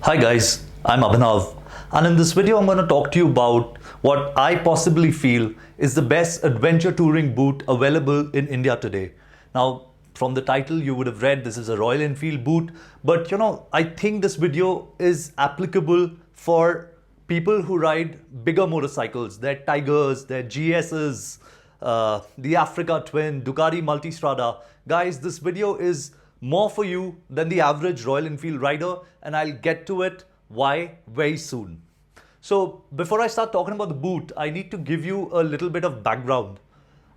Hi guys, I'm Abhinav, and in this video I'm going to talk to you about what I possibly feel is the best adventure touring boot available in India today. Now, from the title you would have read this is a Royal Enfield boot, but I think this video is applicable for people who ride bigger motorcycles, their Tigers, their GSs, the Africa Twin, Ducati Multistrada. Guys, this video is more for you than the average Royal Enfield rider, and I'll get to it why very soon. So before I start talking about the boot, I need to give you a little bit of background.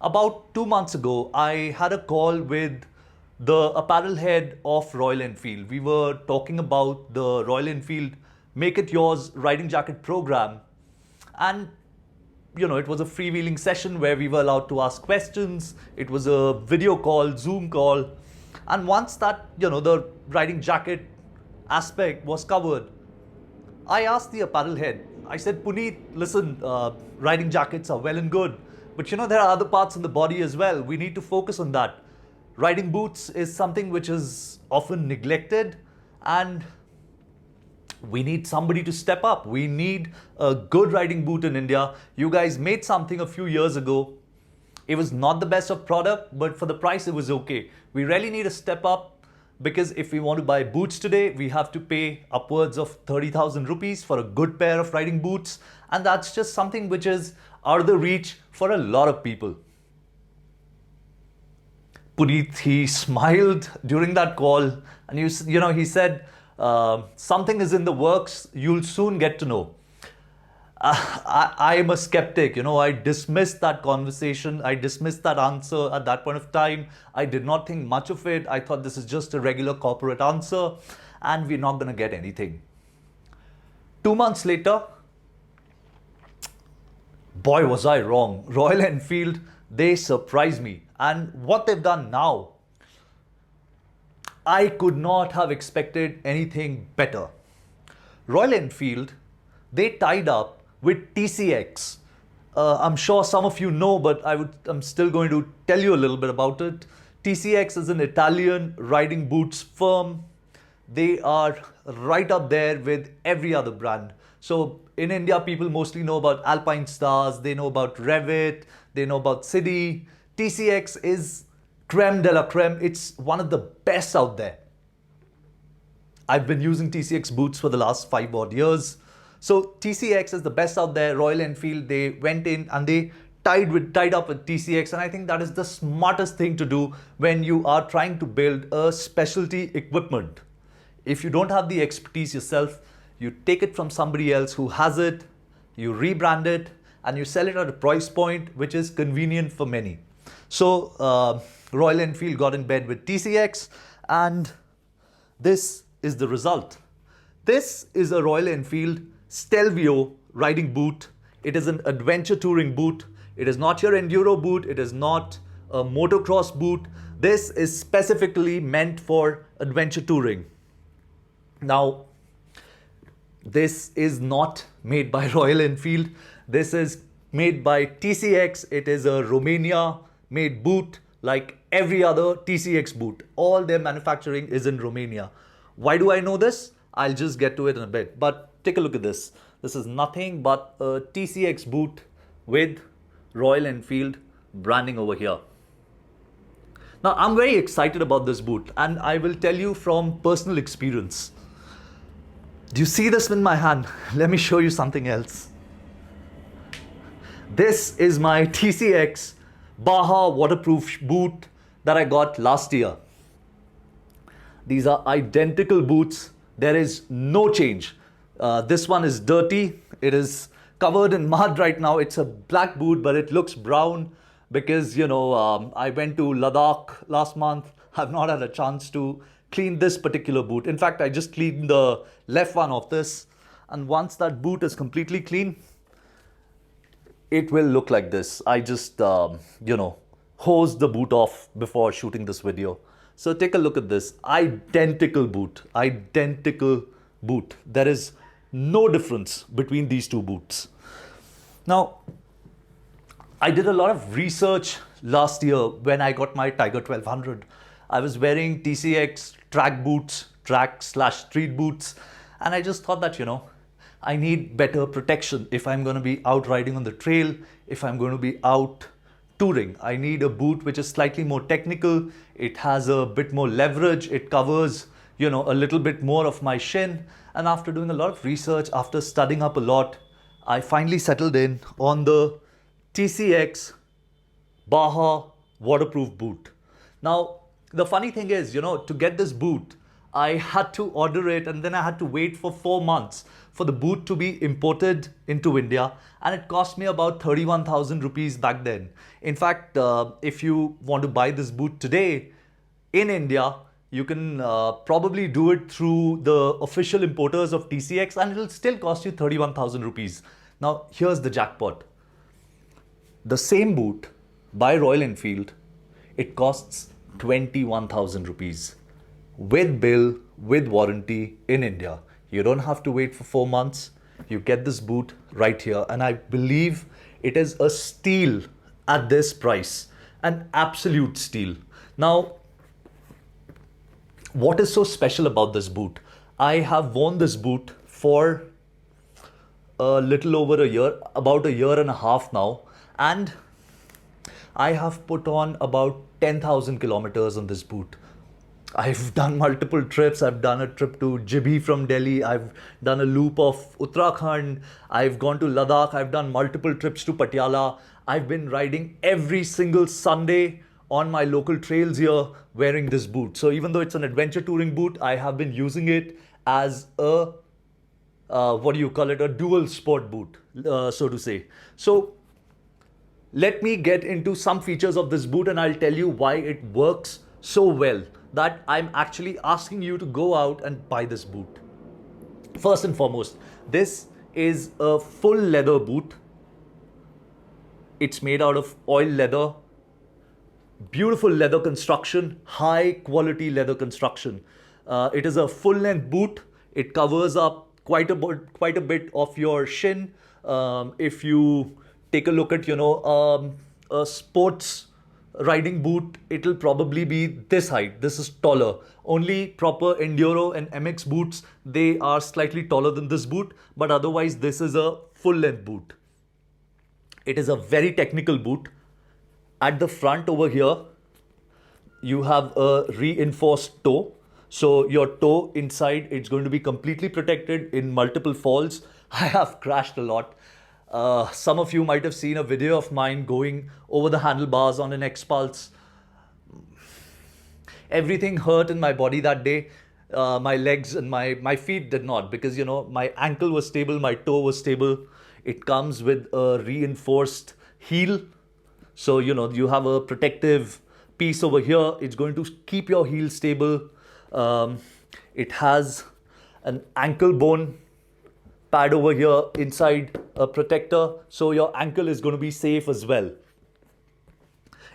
About 2 months ago, I had a call with the apparel head of Royal Enfield. We were talking about the Royal Enfield Make It Yours riding jacket program, and it was a freewheeling session where we were allowed to ask questions. It was a video call, Zoom call. And once that, the riding jacket aspect was covered, I asked the apparel head, I said, Puneet, listen, riding jackets are well and good, but there are other parts in the body as well. We need to focus on that. Riding boots is something which is often neglected, and we need somebody to step up. We need a good riding boot in India. You guys made something a few years ago. It was not the best of product, but for the price, it was okay. We really need to step up, because if we want to buy boots today, we have to pay upwards of 30,000 rupees for a good pair of riding boots. And that's just something which is out of the reach for a lot of people. Puneet, he smiled during that call, and he said, something is in the works, you'll soon get to know. I'm a skeptic, I dismissed that conversation. I dismissed that answer at that point of time. I did not think much of it. I thought this is just a regular corporate answer and we're not going to get anything. 2 months later, boy, was I wrong. Royal Enfield, they surprised me. And what they've done now, I could not have expected anything better. Royal Enfield, they tied up with TCX. I'm sure some of you know, but I'm still going to tell you a little bit about it. TCX is an Italian riding boots firm. They are right up there with every other brand. So in India, people mostly know about Alpinestars, they know about Rev'it, they know about City. TCX is creme de la creme. It's one of the best out there. I've been using TCX boots for the last 5 odd years. So TCX is the best out there. Royal Enfield, they went in and they tied up with TCX, and I think that is the smartest thing to do when you are trying to build a specialty equipment. If you don't have the expertise yourself, you take it from somebody else who has it, you rebrand it, and you sell it at a price point which is convenient for many. So Royal Enfield got in bed with TCX, and this is the result. This is a Royal Enfield Stelvio riding boot. It is an adventure touring boot. It is not your enduro boot. It is not a motocross boot. This is specifically meant for adventure touring. Now, this is not made by Royal Enfield. This is made by TCX. It is a Romania made boot like every other TCX boot. All their manufacturing is in Romania. Why do I know this? I'll just get to it in a bit. But take a look at this. This is nothing but a TCX boot with Royal Enfield branding over here. Now, I'm very excited about this boot, and I will tell you from personal experience. Do you see this in my hand? Let me show you something else. This is my TCX Baja Waterproof boot that I got last year. These are identical boots. There is no change. This one is dirty. It is covered in mud right now. It's a black boot, but it looks brown because, I went to Ladakh last month. I've not had a chance to clean this particular boot. In fact, I just cleaned the left one of this. And once that boot is completely clean, it will look like this. I just, hosed the boot off before shooting this video. So take a look at this. Identical boot. Identical boot. There is no difference between these two boots. Now, I did a lot of research last year when I got my Tiger 1200. I was wearing TCX track boots, track/street boots, And I just thought that, I need better protection if I'm going to be out riding on the trail, if I'm going to be out touring. I need a boot which is slightly more technical. It has a bit more leverage. It covers, a little bit more of my shin. And after doing a lot of research, after studying up a lot, I finally settled in on the TCX Baja Waterproof boot. Now, the funny thing is, to get this boot, I had to order it and then I had to wait for 4 months for the boot to be imported into India, and it cost me about 31,000 rupees back then. In fact, if you want to buy this boot today in India, you can probably do it through the official importers of TCX and it'll still cost you 31,000 rupees. Now, here's the jackpot. The same boot by Royal Enfield, it costs 21,000 rupees with bill, with warranty in India. You don't have to wait for 4 months. You get this boot right here. And I believe it is a steal at this price, an absolute steal. Now, what is so special about this boot? I have worn this boot for a little over a year, about a year and a half now. And I have put on about 10,000 kilometers on this boot. I've done multiple trips. I've done a trip to Jibhi from Delhi. I've done a loop of Uttarakhand. I've gone to Ladakh. I've done multiple trips to Patiala. I've been riding every single Sunday on my local trails here wearing this boot. So even though it's an adventure touring boot, I have been using it as a, a dual sport boot, so to say. So let me get into some features of this boot and I'll tell you why it works so well that I'm actually asking you to go out and buy this boot. First and foremost, this is a full leather boot. It's made out of oil leather, beautiful leather construction, high quality leather construction. It is a full length boot. It covers up quite a bit of your shin. If you take a look at, a sports riding boot, it'll probably be this height. This is taller. Only proper enduro and MX boots, they are slightly taller than this boot, but otherwise this is a full length boot. It is a very technical boot. At the front over here, you have a reinforced toe. So your toe inside, it's going to be completely protected in multiple falls. I have crashed a lot. Some of you might have seen a video of mine going over the handlebars on an X-Pulse. Everything hurt in my body that day. My legs and my feet did not, because my ankle was stable, my toe was stable. It comes with a reinforced heel. So you have a protective piece over here. It's going to keep your heel stable. It has an ankle bone pad over here inside a protector, so your ankle is going to be safe as well.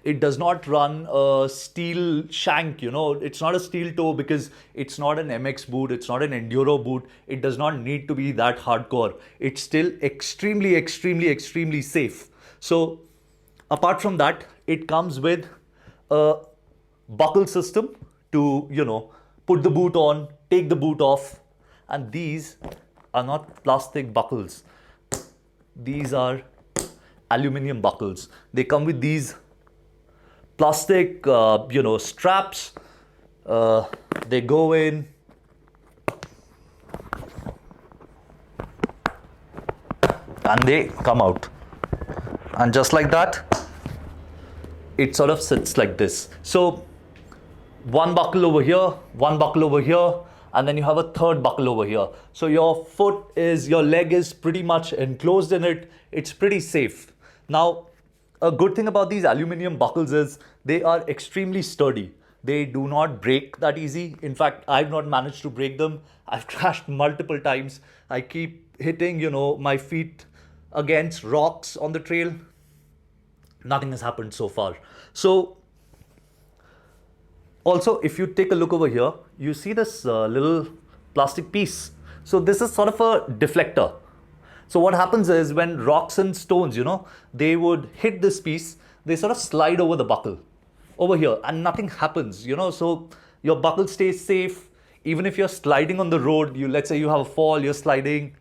It does not run a steel shank, it's not a steel toe because it's not an MX boot, it's not an enduro boot. It does not need to be that hardcore. It's still extremely, extremely, extremely safe. So apart from that, it comes with a buckle system to, put the boot on, take the boot off, and these are not plastic buckles. These are aluminium buckles. They come with these plastic, straps. They go in. And they come out. And just like that, it sort of sits like this. So one buckle over here, one buckle over here, and then you have a third buckle over here. So your leg is pretty much enclosed in it. It's pretty safe. Now, a good thing about these aluminum buckles is they are extremely sturdy. They do not break that easy. In fact, I've not managed to break them. I've crashed multiple times. I keep hitting, my feet against rocks on the trail. Nothing has happened so far. So also, if you take a look over here, you see this little plastic piece. So this is sort of a deflector. So what happens is when rocks and stones, they would hit this piece, they sort of slide over the buckle over here and nothing happens, so your buckle stays safe. even if you're sliding on the road, let's say you have a fall, you're sliding,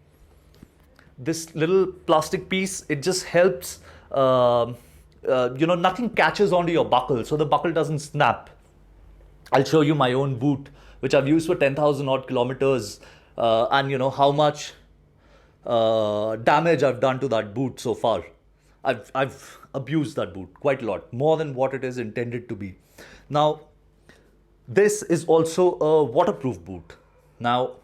this little plastic piece, it just helps, nothing catches onto your buckle, so the buckle doesn't snap. I'll show you my own boot, which I've used for 10,000 odd kilometers, and how much damage I've done to that boot so far. I've abused that boot quite a lot, more than what it is intended to be. Now, this is also a waterproof boot. Now,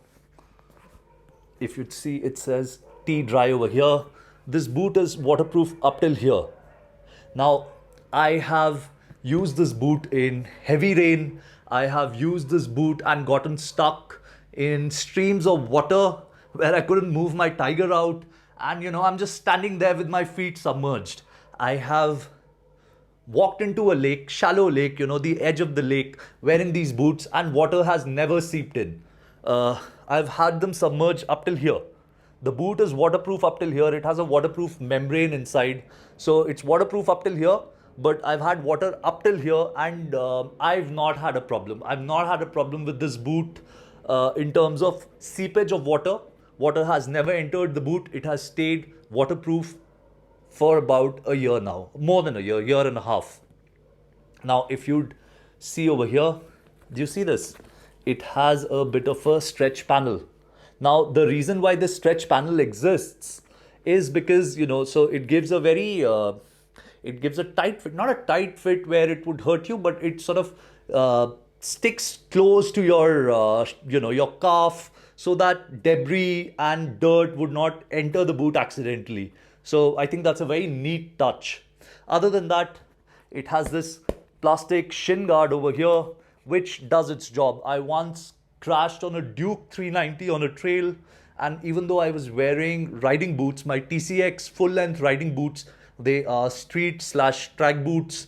if you'd see, it says T-Dry over here. This boot is waterproof up till here. Now, I have used this boot in heavy rain. I have used this boot and gotten stuck in streams of water where I couldn't move my Tiger out. And I'm just standing there with my feet submerged. I have walked into a lake, shallow lake, the edge of the lake, wearing these boots, and water has never seeped in. I've had them submerged up till here. The boot is waterproof up till here. It has a waterproof membrane inside. So it's waterproof up till here, but I've had water up till here, and I've not had a problem. I've not had a problem with this boot in terms of seepage of water. Water has never entered the boot. It has stayed waterproof for about a year now, more than a year and a half. Now, if you'd see over here, do you see this? It has a bit of a stretch panel. Now, the reason why this stretch panel exists is because, so it gives a very, it gives a tight fit, not a tight fit where it would hurt you, but it sort of sticks close to your, your calf, so that debris and dirt would not enter the boot accidentally. So I think that's a very neat touch. Other than that, it has this plastic shin guard over here, which does its job. I once crashed on a Duke 390 on a trail, and even though I was wearing riding boots, my TCX full-length riding boots, they are street/track boots,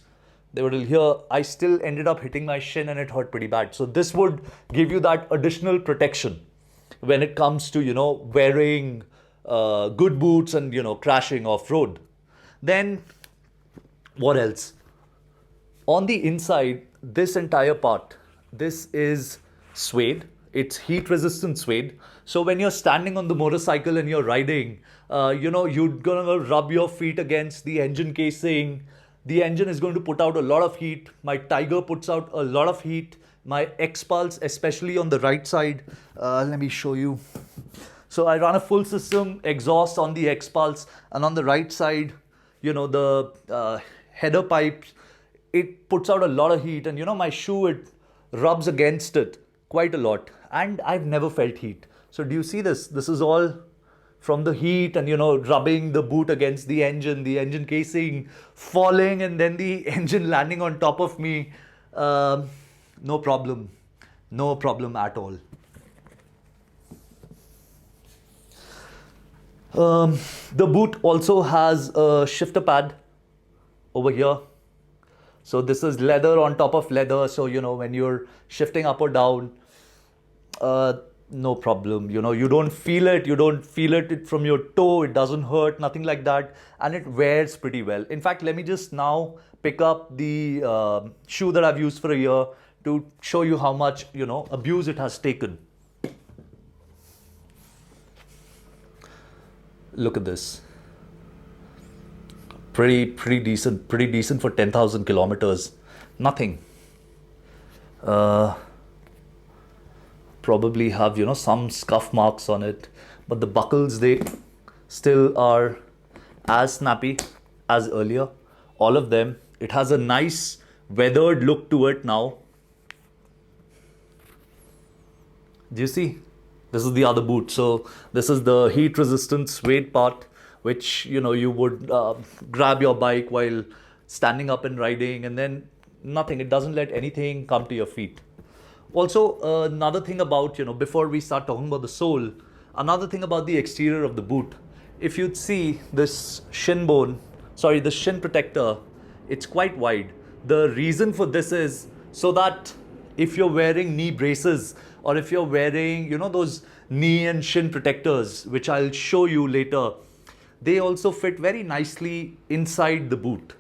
they were till here, I still ended up hitting my shin and it hurt pretty bad. So this would give you that additional protection when it comes to, wearing good boots and, crashing off-road. Then, what else? On the inside, this entire part, this is suede. It's heat-resistant suede. So when you're standing on the motorcycle and you're riding, you're gonna rub your feet against the engine casing. The engine is going to put out a lot of heat. My Tiger puts out a lot of heat. My X-Pulse, especially on the right side. Let me show you. So I run a full system exhaust on the X-Pulse, and on the right side, the header pipes, it puts out a lot of heat, and my shoe, it rubs against it quite a lot, and I've never felt heat. So do you see this? This is all from the heat and, rubbing the boot against the engine casing, falling, and then the engine landing on top of me. No problem at all. The boot also has a shifter pad over here. So this is leather on top of leather. So, when you're shifting up or down, no problem. You don't feel it. You don't feel it from your toe. It doesn't hurt, nothing like that. And it wears pretty well. In fact, let me just now pick up the shoe that I've used for a year to show you how much, abuse it has taken. Look at this. Pretty decent for 10,000 kilometers. Nothing. Probably have, some scuff marks on it, but the buckles, they still are as snappy as earlier. All of them. It has a nice weathered look to it now. Do you see? This is the other boot. So this is the heat resistant suede part, which, you would grab your bike while standing up and riding, and then nothing. It doesn't let anything come to your feet. Also, another thing about, before we start talking about the sole, another thing about the exterior of the boot, if you'd see this shin protector, it's quite wide. The reason for this is so that if you're wearing knee braces, or if you're wearing, those knee and shin protectors, which I'll show you later, they also fit very nicely inside the boot.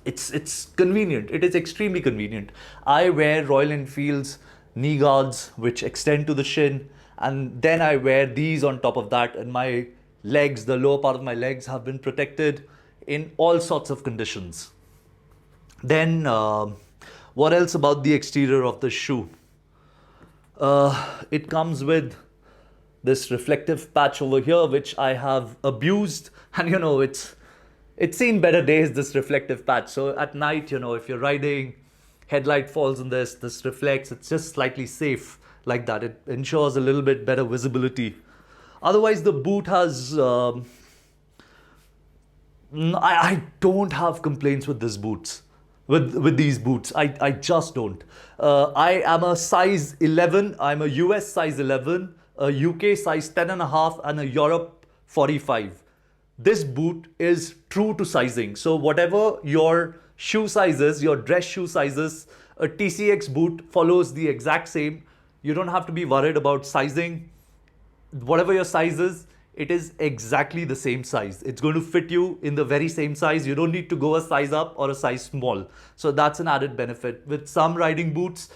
It's convenient. It is extremely convenient. I wear Royal Enfield's knee guards which extend to the shin, and then I wear these on top of that, and my legs, the lower part of my legs, have been protected in all sorts of conditions. Then what else about the exterior of the shoe? It comes with this reflective patch over here, which I have abused, and it's seen better days, this reflective patch. So at night, if you're riding, headlight falls on this reflects, it's just slightly safe like that. It ensures a little bit better visibility. Otherwise, the boot has I don't have complaints with these boots. With these boots, I just don't. I am a size 11. I'm a US size 11, a UK size 10 and a half, and a Europe 45. This boot is true to sizing. So whatever your shoe sizes, your dress shoe sizes, a TCX boot follows the exact same. You don't have to be worried about sizing. Whatever your size is, it is exactly the same size. It's going to fit you in the very same size. You don't need to go a size up or a size small. So that's an added benefit. With some riding boots,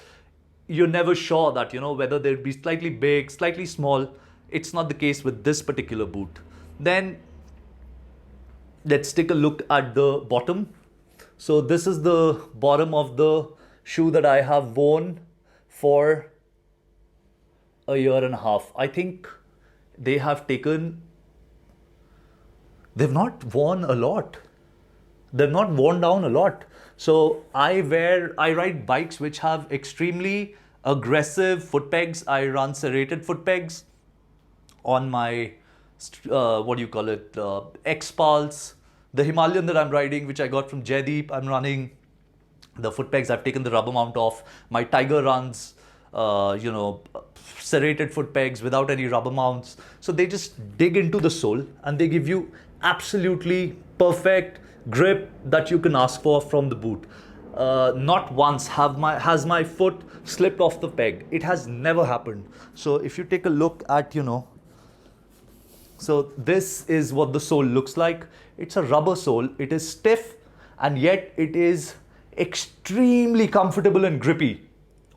you're never sure that, whether they'll be slightly big, slightly small. It's not the case with this particular boot. Then let's take a look at the bottom. So this is the bottom of the shoe that I have worn for a year and a half. I think they've not worn a lot. They've not worn down a lot. So I ride bikes which have extremely aggressive foot pegs. I run serrated foot pegs on my, X-Pulse. The Himalayan that I'm riding, which I got from Jaideep, I'm running the foot pegs. I've taken the rubber mount off. My Tiger runs, serrated foot pegs without any rubber mounts. So they just dig into the sole and they give you absolutely perfect grip that you can ask for from the boot. Not once has my foot slipped off the peg. It has never happened. So if you take a look at, so this is what the sole looks like. It's a rubber sole. It is stiff, and yet it is extremely comfortable and grippy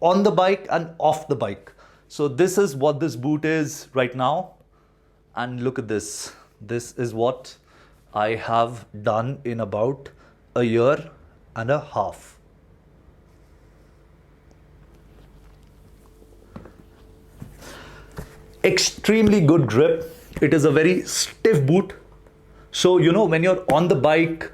on the bike and off the bike. So this is what this boot is right now. And look at this. This is what I have done in about a year and a half. Extremely good grip. It is a very stiff boot. So, when you're on the bike,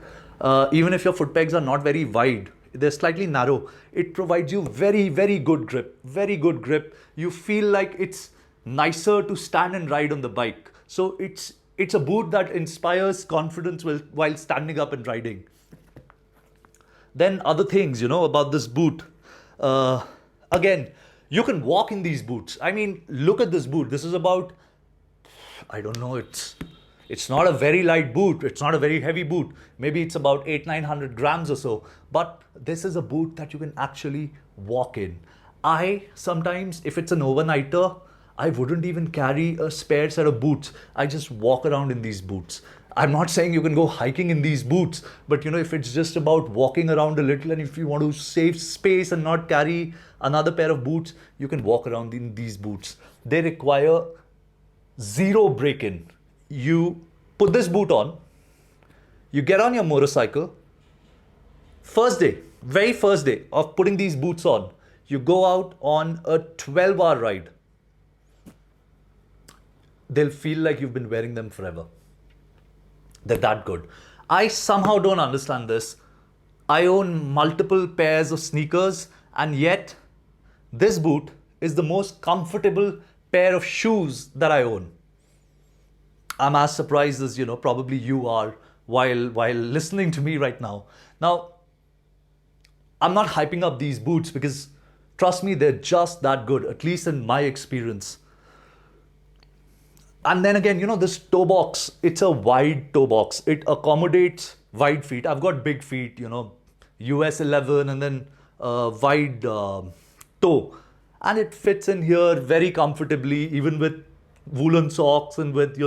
even if your foot pegs are not very wide, they're slightly narrow, it provides you very, very good grip. Very good grip. You feel like it's nicer to stand and ride on the bike. So it's a boot that inspires confidence while standing up and riding. Then other things, about this boot. Again, you can walk in these boots. I mean, look at this boot. This is about, I don't know, it's not a very light boot. It's not a very heavy boot. Maybe it's about 800-900 grams or so. But this is a boot that you can actually walk in. I sometimes, if it's an overnighter, I wouldn't even carry a spare set of boots. I just walk around in these boots. I'm not saying you can go hiking in these boots, but if it's just about walking around a little, and if you want to save space and not carry another pair of boots, you can walk around in these boots. They require zero break-in. You put this boot on, you get on your motorcycle, very first day of putting these boots on, you go out on a 12-hour ride. They'll feel like you've been wearing them forever. They're that good. I somehow don't understand this. I own multiple pairs of sneakers, and yet this boot is the most comfortable pair of shoes that I own. I'm as surprised as, probably you are while listening to me right now. Now, I'm not hyping up these boots because, trust me, they're just that good, at least in my experience. And then again, this toe box, it's a wide toe box. It accommodates wide feet. I've got big feet, US 11 and then wide toe. And it fits in here very comfortably, even with woolen socks and with,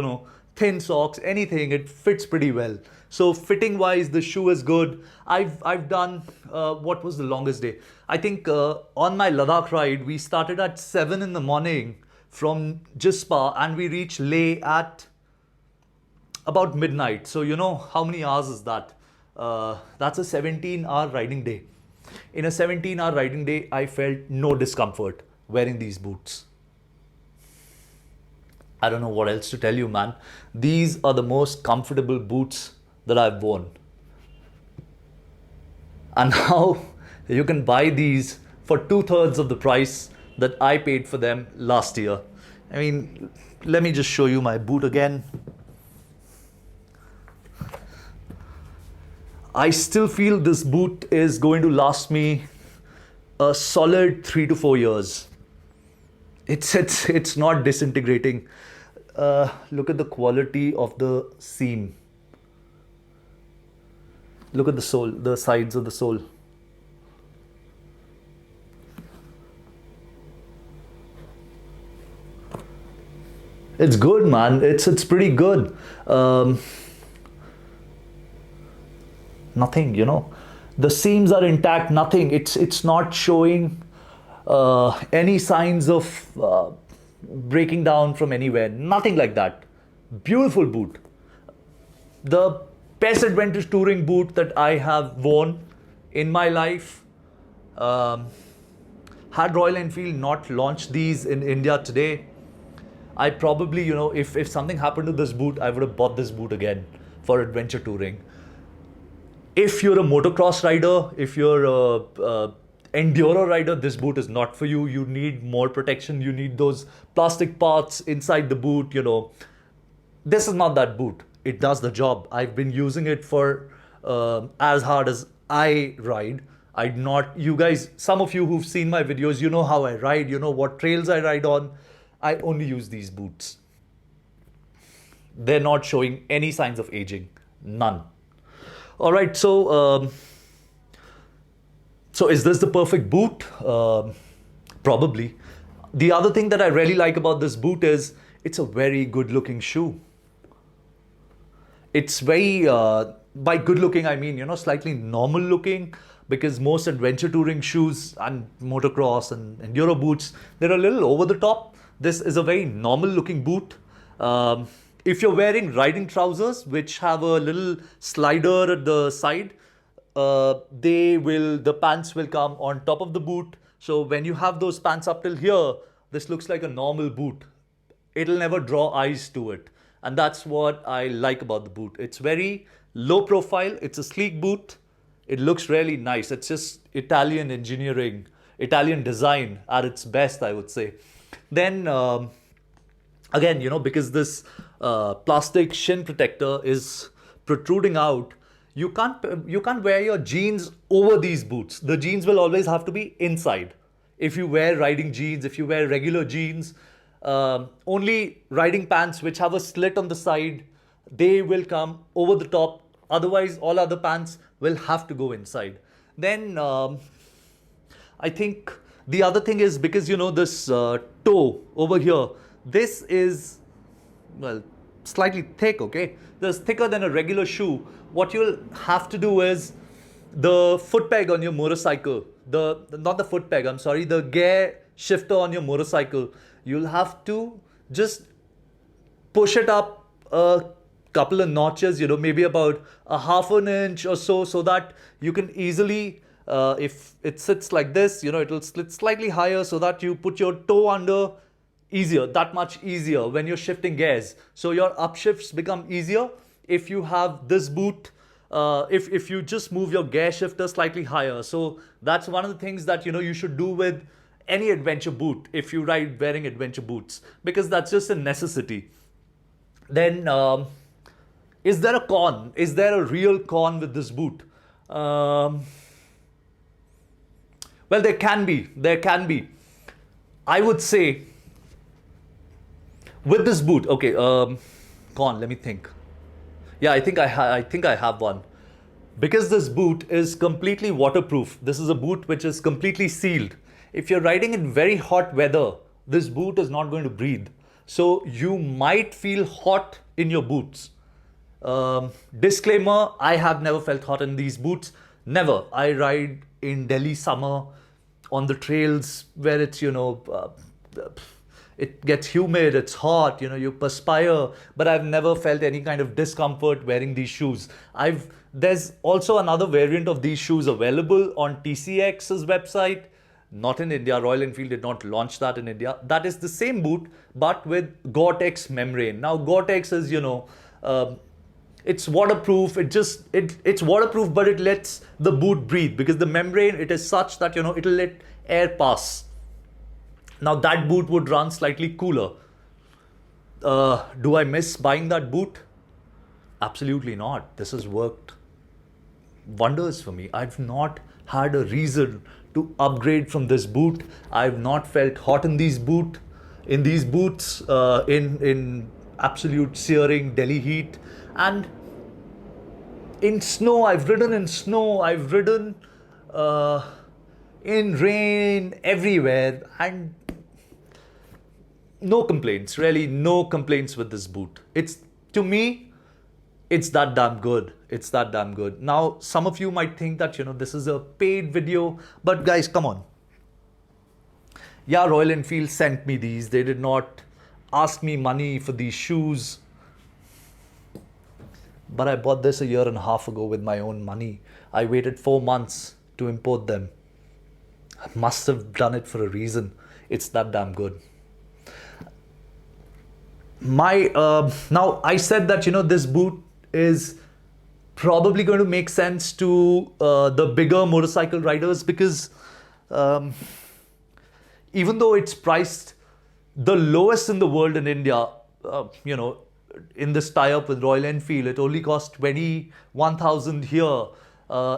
thin socks, anything, it fits pretty well. So fitting wise, the shoe is good. I've done what was the longest day? I think on my Ladakh ride, we started at 7 in the morning from Jispa and we reached Leh at about midnight. So you know how many hours is that? That's a 17-hour riding day. In a 17-hour riding day, I felt no discomfort wearing these boots. I don't know what else to tell you, man. These are the most comfortable boots that I've worn. And now you can buy these for 2/3 of the price that I paid for them last year. I mean, let me just show you my boot again. I still feel this boot is going to last me a solid 3 to 4 years. It's not disintegrating. Look at the quality of the seam. Look at the sole, the sides of the sole. It's good, man. It's pretty good. Nothing, you know. The seams are intact. Nothing. It's not showing any signs of breaking down from anywhere. Nothing like that. Beautiful boot. The best adventure touring boot that I have worn in my life. Had Royal Enfield not launched these in India today, I probably, you know, if something happened to this boot, I would have bought this boot again for adventure touring. If you're a motocross rider, if you're a enduro rider, this boot is not for you. You need more protection. You need those plastic parts inside the boot, you know. This is not that boot. It does the job. I've been using it for as hard as I ride. You guys, some of you who've seen my videos, you know how I ride, you know what trails I ride on. I only use these boots. They're not showing any signs of aging. None. All right, so is this the perfect boot? Probably. The other thing that I really like about this boot is it's a very good looking shoe. It's very, by good looking, I mean, you know, slightly normal looking, because most adventure touring shoes and motocross and enduro boots, they're a little over the top. This is a very normal looking boot. If you're wearing riding trousers, which have a little slider at the side, the pants will come on top of the boot. So when you have those pants up till here, this looks like a normal boot. It'll never draw eyes to it. And that's what I like about the boot. It's very low profile. It's a sleek boot. It looks really nice. It's just Italian engineering, Italian design at its best, I would say. Then, again, you know, because this plastic shin protector is protruding out, you can't wear your jeans over these boots. The jeans will always have to be inside. If you wear riding jeans, if you wear regular jeans, only riding pants which have a slit on the side, they will come over the top. Otherwise, all other pants will have to go inside. Then I think the other thing is, because you know this toe over here, this is, well, slightly thick, okay? This is thicker than a regular shoe. What you'll have to do is the foot peg on your motorcycle, not the foot peg, I'm sorry, the gear shifter on your motorcycle, you'll have to just push it up a couple of notches, you know, maybe about a half an inch or so that you can easily, if it sits like this, you know, it'll slit slightly higher so that you put your toe under easier, that much easier when you're shifting gears. So your upshifts become easier if you have this boot, if you just move your gear shifter slightly higher. So that's one of the things that, you know, you should do with any adventure boot if you ride wearing adventure boots, because that's just a necessity. Then, is there a con? Is there a real con with this boot? Well, there can be. There can be. I would say, with this boot, okay, con, let me think. Yeah, I think I have one. Because this boot is completely waterproof, this is a boot which is completely sealed. If you're riding in very hot weather, this boot is not going to breathe. So you might feel hot in your boots. Disclaimer, I have never felt hot in these boots. Never. I ride in Delhi summer on the trails where it's, it gets humid, it's hot, you perspire, but I've never felt any kind of discomfort wearing these shoes. There's also another variant of these shoes available on TCX's website, not in India. Royal Enfield did not launch that in India. That is the same boot, but with Gore-Tex membrane. Now, Gore-Tex is, it's waterproof. It's waterproof, but it lets the boot breathe because the membrane, it is such that, it'll let air pass. Now that boot would run slightly cooler. Do I miss buying that boot? Absolutely not. This has worked wonders for me. I've not had a reason to upgrade from this boot. I've not felt hot in these boots, in absolute searing Delhi heat. And in snow, I've ridden in snow, I've ridden in rain, everywhere, and no complaints, really no complaints with this boot. To me, it's that damn good. It's that damn good. Now, some of you might think that, this is a paid video, but guys, come on. Yeah, Royal Enfield sent me these. They did not ask me money for these shoes. But I bought this a year and a half ago with my own money. I waited 4 months to import them. I must have done it for a reason. It's that damn good. Now I said that, this boot is probably going to make sense to the bigger motorcycle riders because even though it's priced the lowest in the world in India, in this tie-up with Royal Enfield, it only costs 21,000 here.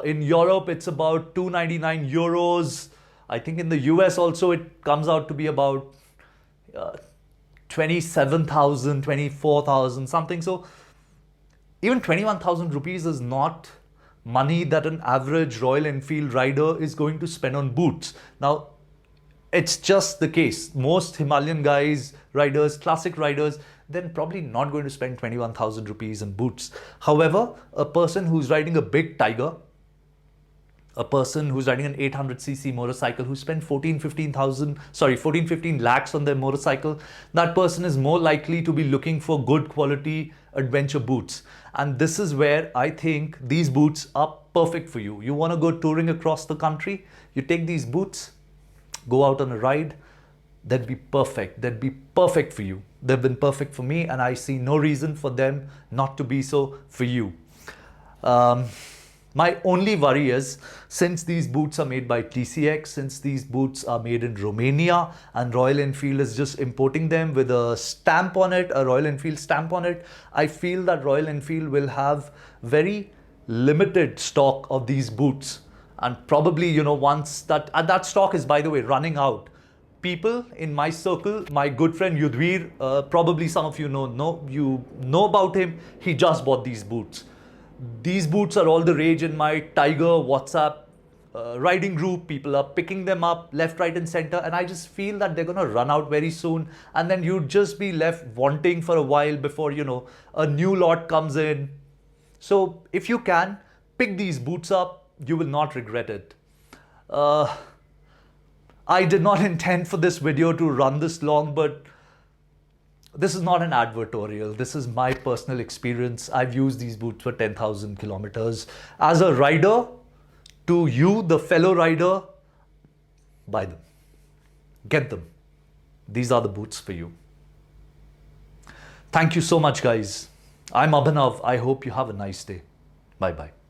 In Europe, it's about 299 euros. I think in the US also, it comes out to be about 27,000, 24,000, something. So even 21,000 rupees is not money that an average Royal Enfield rider is going to spend on boots. Now, it's just the case. Most Himalayan guys, riders, classic riders, they're probably not going to spend 21,000 rupees on boots. However, a person who's riding a big Tiger, a person who's riding an 800cc motorcycle who spent 15 lakhs on their motorcycle, that person is more likely to be looking for good quality adventure boots. And this is where I think these boots are perfect for you. You want to go touring across the country, you take these boots, go out on a ride, that'd be perfect. That'd be perfect for you. They've been perfect for me, and I see no reason for them not to be so for you. My only worry is, since these boots are made by TCX, since these boots are made in Romania, and Royal Enfield is just importing them with a stamp on it, a Royal Enfield stamp on it, I feel that Royal Enfield will have very limited stock of these boots. And probably, once that stock is, by the way, running out. People in my circle, my good friend Yudhvir, probably some of you know about him. He just bought these boots. These boots are all the rage in my Tiger WhatsApp riding group. People are picking them up left, right, and center, and I just feel that they're gonna run out very soon, and then you'd just be left wanting for a while before a new lot comes in. So if you can pick these boots up, you will not regret it. I did not intend for this video to run this long, but this is not an advertorial. This is my personal experience. I've used these boots for 10,000 kilometers. As a rider, to you, the fellow rider, buy them. Get them. These are the boots for you. Thank you so much, guys. I'm Abhinav. I hope you have a nice day. Bye-bye.